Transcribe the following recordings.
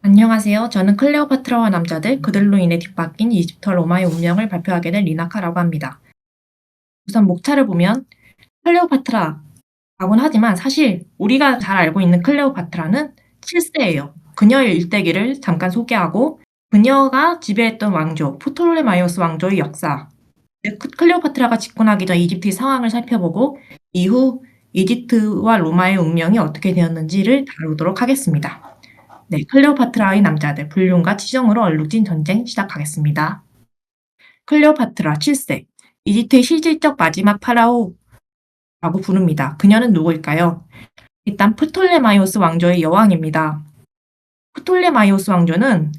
안녕하세요. 저는 클레오파트라와 남자들, 그들로 인해 뒤바뀐 이집트와 로마의 운명을 발표하게 된 리나카라고 합니다. 우선 목차를 보면 클레오파트라라고는 하지만 사실 우리가 잘 알고 있는 클레오파트라는 7세예요. 그녀의 일대기를 잠깐 소개하고 그녀가 지배했던 왕조, 프톨레마이오스 왕조의 역사, 클레오파트라가 집권하기 전 이집트의 상황을 살펴보고 이후 이집트와 로마의 운명이 어떻게 되었는지를 다루도록 하겠습니다. 네, 클레오파트라의 남자들, 불륜과 치정으로 얼룩진 전쟁 시작하겠습니다. 클레오파트라 7세, 이집트의 실질적 마지막 파라오라고 부릅니다. 그녀는 누구일까요? 일단 프톨레마이오스 왕조의 여왕입니다. 프톨레마이오스 왕조는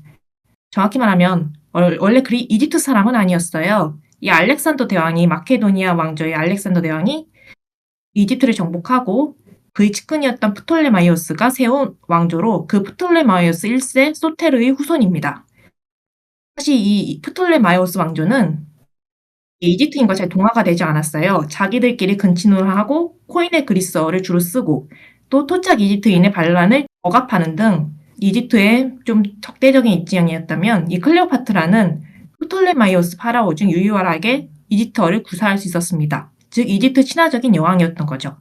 정확히 말하면 원래 이집트 사람은 아니었어요. 이 알렉산더 대왕이 마케도니아 왕조의 알렉산더 대왕이 이집트를 정복하고 그의 측근이었던 프톨레마이오스가 세운 왕조로 그 프톨레마이오스 1세 소테르의 후손입니다. 사실 이 프톨레마이오스 왕조는 이집트인과 잘 동화가 되지 않았어요. 자기들끼리 근친혼하고 코인의 그리스어를 주로 쓰고 또 토착 이집트인의 반란을 억압하는 등 이집트의 좀 적대적인 입장이었다면 이 클레오파트라는 프톨레마이오스 파라오 중 유일하게 이집트어를 구사할 수 있었습니다. 즉 이집트 친화적인 여왕이었던 거죠.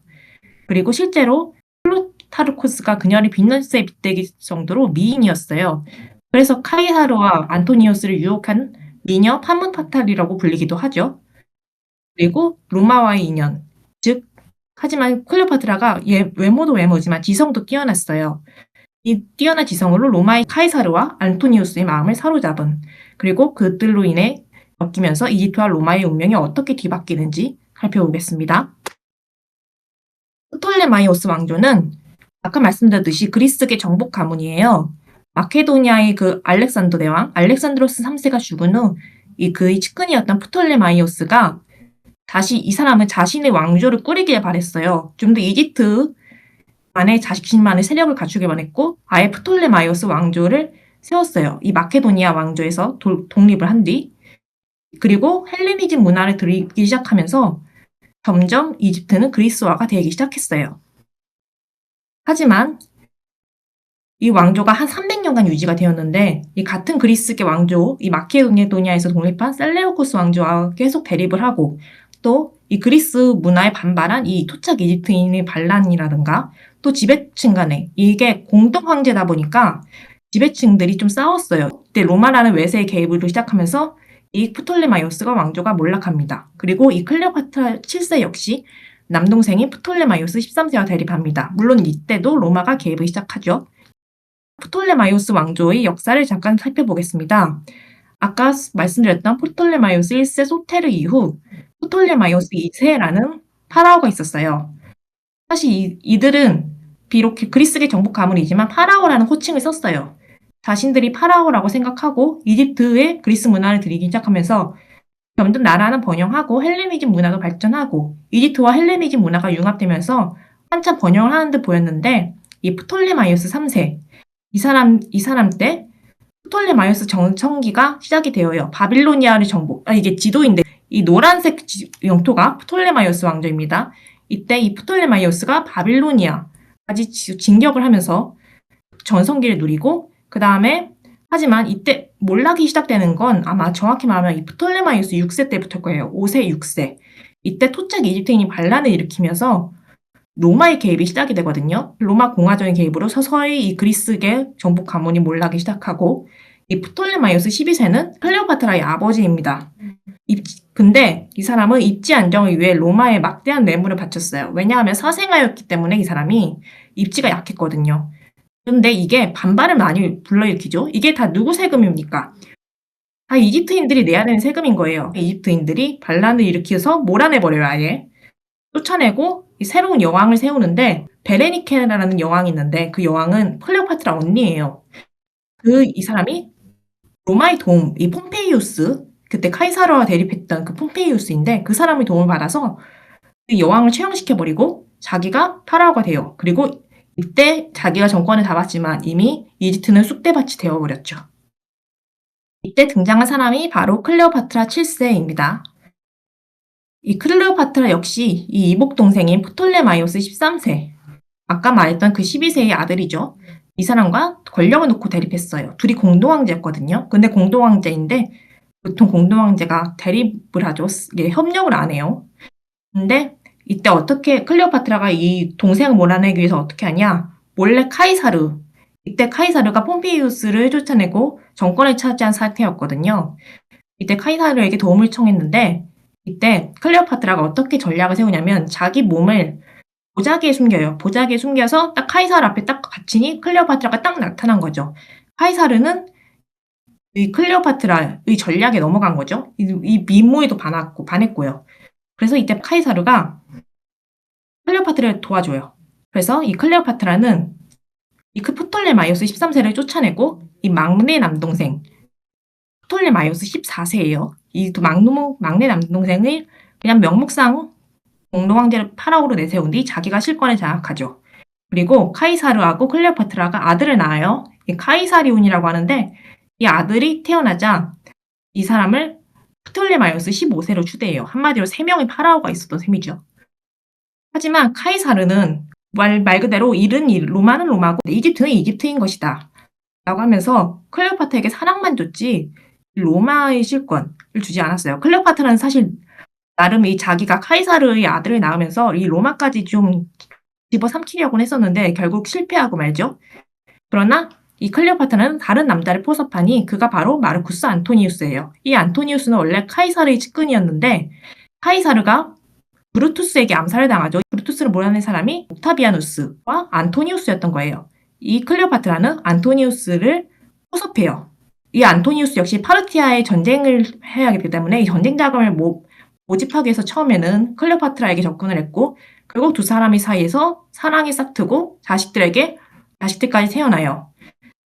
그리고 실제로 플루타르코스가 그녀를 빈너스에 빗대기 정도로 미인이었어요. 그래서 카이사르와 안토니우스를 유혹한 미녀 파문파탈이라고 불리기도 하죠. 그리고 로마와의 인연, 즉 하지만 클레오파트라가 외모도 외모지만 지성도 뛰어났어요. 이 뛰어난 지성으로 로마의 카이사르와 안토니우스의 마음을 사로잡은, 그리고 그들로 인해 엮이면서 이집트와 로마의 운명이 어떻게 뒤바뀌는지 살펴보겠습니다. 프톨레마이오스 왕조는 아까 말씀드렸듯이 그리스계 정복 가문이에요. 마케도니아의 그 알렉산더 대왕, 알렉산드로스 3세가 죽은 후 그의 측근이었던 프톨레마이오스가 다시 이 사람은 자신의 왕조를 꾸리길 바랬어요. 좀 더 이집트 안에 자신만의 세력을 갖추길 원했고 아예 프톨레마이오스 왕조를 세웠어요. 이 마케도니아 왕조에서 독립을 한 뒤, 그리고 헬레니즘 문화를 들이기 시작하면서 점점 이집트는 그리스화가 되기 시작했어요. 하지만 이 왕조가 한 300년간 유지가 되었는데 이 같은 그리스계 왕조, 이 마케도니아에서 독립한 셀레우코스 왕조와 계속 대립을 하고 또 이 그리스 문화에 반발한 이 토착 이집트인의 반란이라든가 또 지배층 간에 이게 공동 황제다 보니까 지배층들이 좀 싸웠어요. 이때 로마라는 외세의 개입으로 시작하면서 이 프톨레마이오스가 왕조가 몰락합니다. 그리고 이 클레오파트라 7세 역시 남동생인 프톨레마이오스 13세와 대립합니다. 물론 이때도 로마가 개입을 시작하죠. 프톨레마이오스 왕조의 역사를 잠깐 살펴보겠습니다. 아까 말씀드렸던 프톨레마이오스 1세 소테르 이후 프톨레마이오스 2세라는 파라오가 있었어요. 사실 이들은 비록 그리스계 정복 가문이지만 파라오라는 호칭을 썼어요. 자신들이 파라오라고 생각하고 이집트의 그리스 문화를 들이기 시작하면서 점점 나라는 번영하고 헬레니즘 문화도 발전하고 이집트와 헬레니즘 문화가 융합되면서 한참 번영을 하는 듯 보였는데 이 프톨레마이오스 3세 이 사람 때 프톨레마이오스 정청기가 시작이 되어요. 바빌로니아를 정복. 이게 지도인데 이 노란색 영토가 프톨레마이오스 왕조입니다. 이때 이 프톨레마이오스가 바빌로니아까지 진격을 하면서 전성기를 누리고 그 다음에 하지만 이때 몰락이 시작되는 건 아마 정확히 말하면 이 프톨레마이오스 6세 때부터일 거예요. 5세, 6세. 이때 토착 이집트인이 반란을 일으키면서 로마의 개입이 시작이 되거든요. 로마 공화정의 개입으로 서서히 이 그리스계 정복 가문이 몰락이 시작하고 이 프톨레마이오스 12세는 클레오파트라의 아버지입니다. 근데 이 사람은 입지 안정을 위해 로마에 막대한 뇌물을 바쳤어요. 왜냐하면 사생아였기 때문에 이 사람이 입지가 약했거든요. 근데 이게 반발을 많이 불러일으키죠. 이게 다 누구 세금입니까? 다 이집트인들이 내야 되는 세금인 거예요. 이집트인들이 반란을 일으켜서 몰아내버려요, 아예. 쫓아내고 새로운 여왕을 세우는데 베레니케라는 여왕이 있는데 그 여왕은 클레오파트라 언니예요. 이 사람이 로마의 도움, 이 폼페이우스, 그때 카이사르와 대립했던 그 폼페이우스인데 그 사람의 도움을 받아서 그 여왕을 처형시켜버리고 자기가 파라오가 돼요. 그리고 이때 자기가 정권을 잡았지만 이미 이집트는 쑥대밭이 되어버렸죠. 이때 등장한 사람이 바로 클레오파트라 7세입니다. 이 클레오파트라 역시 이 이복 동생인 프톨레마이오스 13세, 아까 말했던 그 12세의 아들이죠. 이 사람과 권력을 놓고 대립했어요. 둘이 공동황제였거든요. 근데 공동황제인데 보통 공동황제가 대립을 하죠. 이게 협력을 안 해요. 근데 이때 어떻게 클레오파트라가 이 동생을 몰아내기 위해서 어떻게 하냐? 몰래 카이사르. 이때 카이사르가 폼페이우스를 쫓아내고 정권을 차지한 상태였거든요. 이때 카이사르에게 도움을 청했는데 이때 클레오파트라가 어떻게 전략을 세우냐면 자기 몸을 보자기에 숨겨요. 보자기에 숨겨서 딱 카이사르 앞에 딱 갇히니 클레오파트라가 딱 나타난 거죠. 카이사르는 이 클레오파트라의 전략에 넘어간 거죠. 이 미모에도 반했고요. 그래서 이때 카이사르가 클레오파트라를 도와줘요. 그래서 이 클레오파트라는 이 프톨레마이오스 13세를 쫓아내고 이 막내 남동생 프톨레마이오스 14세예요. 이 두 막내 남동생을 그냥 명목상 공동황제를 파라오로 내세운 뒤 자기가 실권을 장악하죠. 그리고 카이사르하고 클레오파트라가 아들을 낳아요. 이 카이사리온이라고 하는데 이 아들이 태어나자 이 사람을 프톨레마이오스 15세로 추대해요. 한마디로 3명의 파라오가 있었던 셈이죠. 하지만 카이사르는 말 그대로 로마는 로마고 이집트는 이집트인 것이다. 라고 하면서 클레오파트라에게 사랑만 줬지 로마의 실권을 주지 않았어요. 클레오파트라는 사실 나름 이 자기가 카이사르의 아들을 낳으면서 이 로마까지 좀 집어삼키려고는 했었는데 결국 실패하고 말죠. 그러나 이 클레오파트라는 다른 남자를 포섭하니 그가 바로 마르쿠스 안토니우스예요. 이 안토니우스는 원래 카이사르의 측근이었는데 카이사르가 브루투스에게 암살을 당하죠. 브루투스를 몰아낸 사람이 옥타비아누스와 안토니우스였던 거예요. 이 클레오파트라는 안토니우스를 포섭해요. 이 안토니우스 역시 파르티아의 전쟁을 해야 하기 때문에 이 전쟁 자금을 모집하기 위해서 처음에는 클레오파트라에게 접근을 했고 결국 두 사람의 사이에서 사랑이 싹트고 자식들까지 태어나요.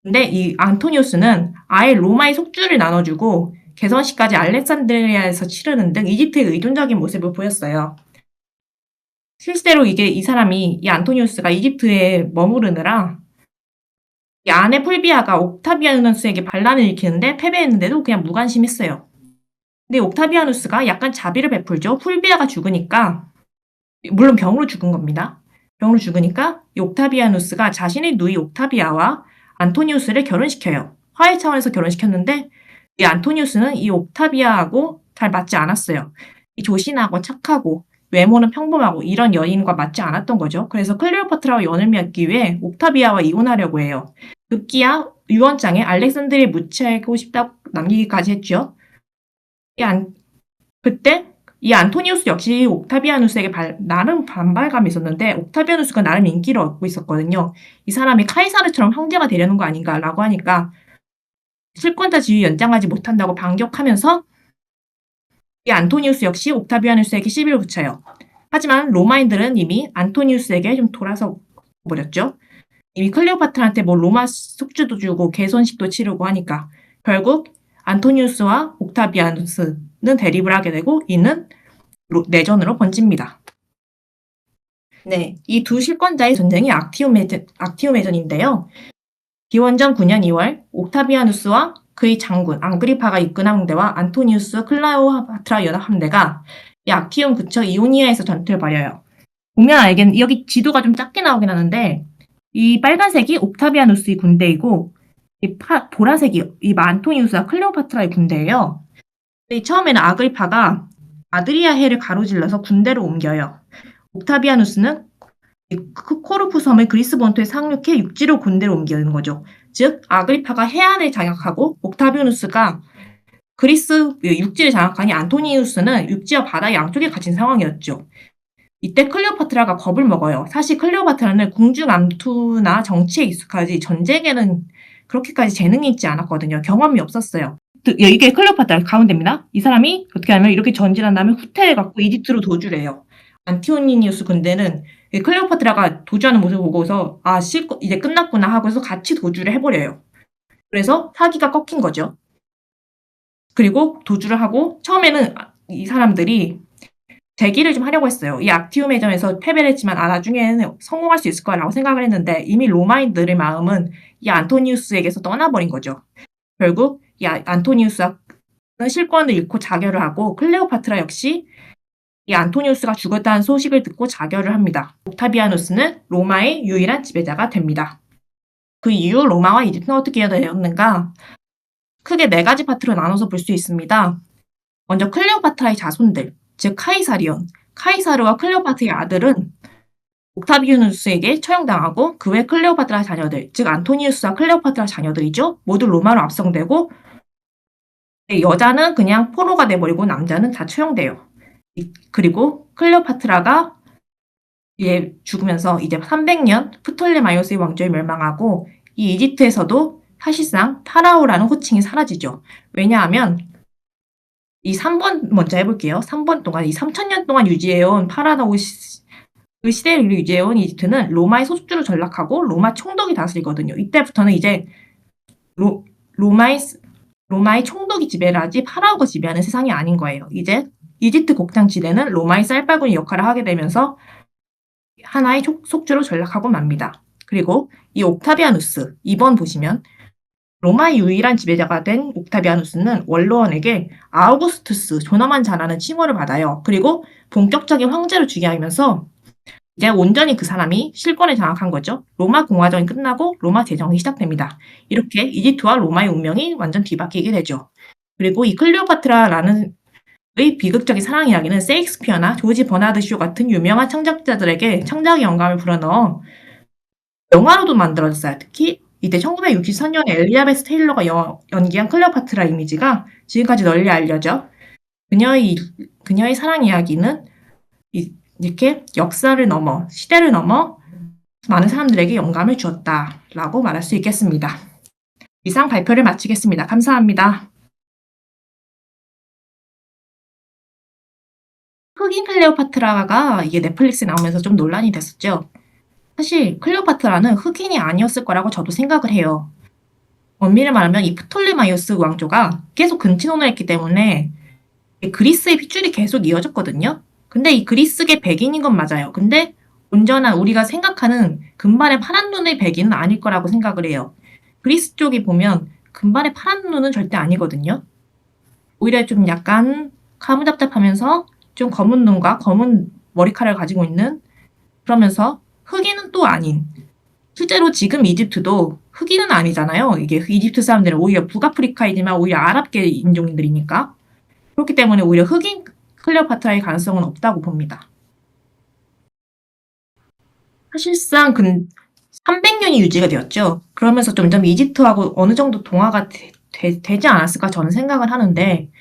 근데 이 안토니우스는 아예 로마의 속주를 나눠주고 개선식까지 알렉산드리아에서 치르는 등 이집트의 의존적인 모습을 보였어요. 실제로 이 사람이 이 안토니우스가 이집트에 머무르느라 이 아내 풀비아가 옥타비아누스에게 반란을 일으키는데 패배했는데도 그냥 무관심했어요. 근데 옥타비아누스가 약간 자비를 베풀죠. 풀비아가 죽으니까 물론 병으로 죽은 겁니다. 병으로 죽으니까 이 옥타비아누스가 자신의 누이 옥타비아와 안토니우스를 결혼시켜요. 화해 차원에서 결혼시켰는데 이 안토니우스는 이 옥타비아하고 잘 맞지 않았어요. 이 조신하고 착하고 외모는 평범하고 이런 여인과 맞지 않았던 거죠. 그래서 클레오파트라와 연을 맺기 위해 옥타비아와 이혼하려고 해요. 급기야 유언장에 알렉산드리아에 묻히고 싶다고 남기기까지 했죠. 그때 이 안토니우스 역시 옥타비아누스에게 나름 반발감이 있었는데 옥타비아누스가 나름 인기를 얻고 있었거든요. 이 사람이 카이사르처럼 형제가 되려는 거 아닌가라고 하니까 실권자 지위 연장하지 못한다고 반격하면서 이 안토니우스 역시 옥타비아누스에게 시비를 붙여요. 하지만 로마인들은 이미 안토니우스에게 좀 돌아서 버렸죠. 이미 클레오파트라한테 로마 속주도 주고 개선식도 치르고 하니까 결국 안토니우스와 옥타비아누스는 대립을 하게 되고 이는 내전으로 번집니다. 네, 이 두 실권자의 전쟁이 악티움의전인데요. 기원전 9년 2월 옥타비아누스와 그의 장군 앙그리파가 이끈 함대와 안토니우스 클레오파트라 연합 함대가 이 악티움 근처 이오니아에서 전투를 벌여요. 보면 알겠는 여기 지도가 좀 작게 나오긴 하는데 이 빨간색이 옥타비아누스의 군대이고 이 보라색이 이 안토니우스와 클레오파트라의 군대예요. 처음에는 아그리파가 아드리아해를 가로질러서 군대로 옮겨요. 옥타비아누스는 코르푸 섬을 그리스 본토에 상륙해 육지로 군대로 옮기는 거죠. 즉 아그리파가 해안을 장악하고 옥타비아누스가 그리스 육지를 장악하니 안토니우스는 육지와 바다 양쪽에 갇힌 상황이었죠. 이때 클레오파트라가 겁을 먹어요. 사실 클레오파트라는 궁중암투나 정치에 익숙하지 전쟁에는 그렇게까지 재능이 있지 않았거든요. 경험이 없었어요. 이게 클레오파트라 가운데입니다. 이 사람이 어떻게 하면 이렇게 전진한 다음에 후퇴를 갖고 이집트로 도주를 해요. 안티오니니우스 군대는 클레오파트라가 도주하는 모습을 보고서 이제 끝났구나 하고서 같이 도주를 해버려요. 그래서 사기가 꺾인 거죠. 그리고 도주를 하고 처음에는 이 사람들이 대기를 좀 하려고 했어요. 이 악티움의전에서 패배를 했지만 나중에는 성공할 수 있을 거라고 생각을 했는데 이미 로마인들의 마음은 이 안토니우스에게서 떠나버린 거죠. 결국 이 안토니우스는 실권을 잃고 자결을 하고 클레오파트라 역시 이 안토니우스가 죽었다는 소식을 듣고 자결을 합니다. 옥타비아누스는 로마의 유일한 지배자가 됩니다. 그 이후 로마와 이집트는 어떻게 되었는가? 크게 네 가지 파트로 나눠서 볼 수 있습니다. 먼저 클레오파트라의 자손들, 즉 카이사리온. 카이사르와 클레오파트의 아들은 옥타비아누스에게 처형당하고 그 외 클레오파트라 자녀들, 즉 안토니우스와 클레오파트라 자녀들이죠. 모두 로마로 압송되고 여자는 그냥 포로가 돼버리고 남자는 다 처형돼요. 그리고 클레오파트라가 죽으면서 이제 300년 프톨레마이오스의 왕조에 멸망하고 이 이집트에서도 사실상 파라오라는 호칭이 사라지죠. 왜냐하면 이 3번 먼저 해볼게요. 3번 동안 이 3000년 동안 유지해온 파라오 그 시대를 유지해온 이집트는 로마의 소수주로 전락하고 로마 총독이 다스리거든요. 이때부터는 이제 로마의 총독이 지배를 하지 파라오가 지배하는 세상이 아닌 거예요. 이제 이집트 곡창지대는 로마의 쌀바구니 역할을 하게 되면서 하나의 속주로 전락하고 맙니다. 그리고 이 옥타비아누스 2번 보시면 로마의 유일한 지배자가 된 옥타비아누스는 원로원에게 아우구스투스 존엄한 자라는 칭호를 받아요. 그리고 본격적인 황제로 즉위하면서 이제 온전히 그 사람이 실권을 장악한 거죠. 로마 공화정이 끝나고 로마 제정이 시작됩니다. 이렇게 이집트와 로마의 운명이 완전 뒤바뀌게 되죠. 그리고 이 클레오파트라라는 의 비극적인 사랑 이야기는 세익스피어나 조지 버나드 쇼 같은 유명한 창작자들에게 창작의 영감을 불어넣어 영화로도 만들어졌어요. 특히 이때 1964년에 엘리자베스 테일러가 연기한 클레오파트라 이미지가 지금까지 널리 알려져 그녀의 사랑 이야기는 이렇게 역사를 넘어 시대를 넘어 많은 사람들에게 영감을 주었다라고 말할 수 있겠습니다. 이상 발표를 마치겠습니다. 감사합니다. 흑인 클레오파트라가 이게 넷플릭스에 나오면서 좀 논란이 됐었죠. 사실 클레오파트라는 흑인이 아니었을 거라고 저도 생각을 해요. 엄밀히 말하면 이 프톨레마이오스 왕조가 계속 근친혼을 했기 때문에 그리스의 핏줄이 계속 이어졌거든요. 근데 이 그리스계 백인인 건 맞아요. 근데 온전한 우리가 생각하는 금발의 파란 눈의 백인은 아닐 거라고 생각을 해요. 그리스 쪽이 보면 금발의 파란 눈은 절대 아니거든요. 오히려 좀 약간 카무잡잡하면서 좀 검은 눈과 검은 머리카락을 가지고 있는 그러면서 흑인은 또 아닌 실제로 지금 이집트도 흑인은 아니잖아요. 이게 이집트 사람들은 오히려 북아프리카이지만 오히려 아랍계 인종들이니까 그렇기 때문에 오히려 흑인 클레오파트라의 가능성은 없다고 봅니다. 사실상 300년이 유지가 되었죠. 그러면서 점점 이집트하고 어느 정도 동화가 되지 않았을까 저는 생각을 하는데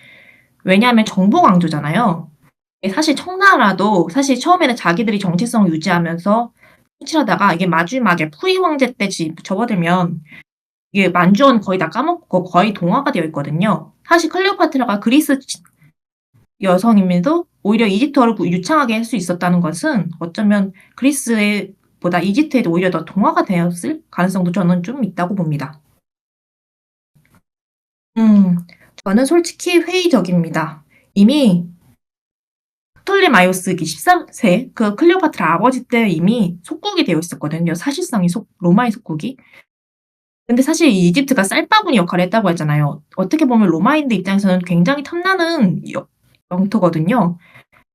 왜냐하면 정복 왕조잖아요. 사실 청나라도 사실 처음에는 자기들이 정체성을 유지하면서 통치하다가 이게 마지막에 푸이 황제 때 접어들면 이게 만주원 거의 다 까먹고 거의 동화가 되어 있거든요. 사실 클레오파트라가 그리스 여성임에도 오히려 이집트어를 유창하게 할 수 있었다는 것은 어쩌면 그리스보다 이집트에 오히려 더 동화가 되었을 가능성도 저는 좀 있다고 봅니다. 저는 솔직히 회의적입니다. 이미 프톨레마이오스 13세 그 클레오파트라 아버지 때 이미 속국이 되어 있었거든요. 사실상의 로마의 속국이. 근데 사실 이집트가 쌀바구니 역할을 했다고 했잖아요. 어떻게 보면 로마인들 입장에서는 굉장히 탐나는 영토거든요.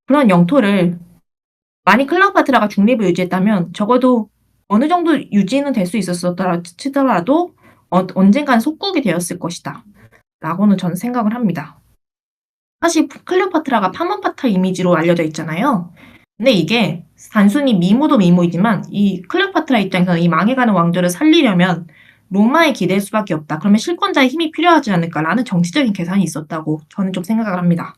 그런 영토를 만약 클레오파트라가 중립을 유지했다면 적어도 어느 정도 유지는 될 수 있었다 치더라도 언젠간 속국이 되었을 것이다. 라고는 저는 생각을 합니다. 사실 클레오파트라가 파먼파탈 이미지로 알려져 있잖아요. 근데 이게 단순히 미모도 미모이지만 이 클레오파트라 입장에서는 이 망해가는 왕조를 살리려면 로마에 기댈 수밖에 없다. 그러면 실권자의 힘이 필요하지 않을까라는 정치적인 계산이 있었다고 저는 좀 생각을 합니다.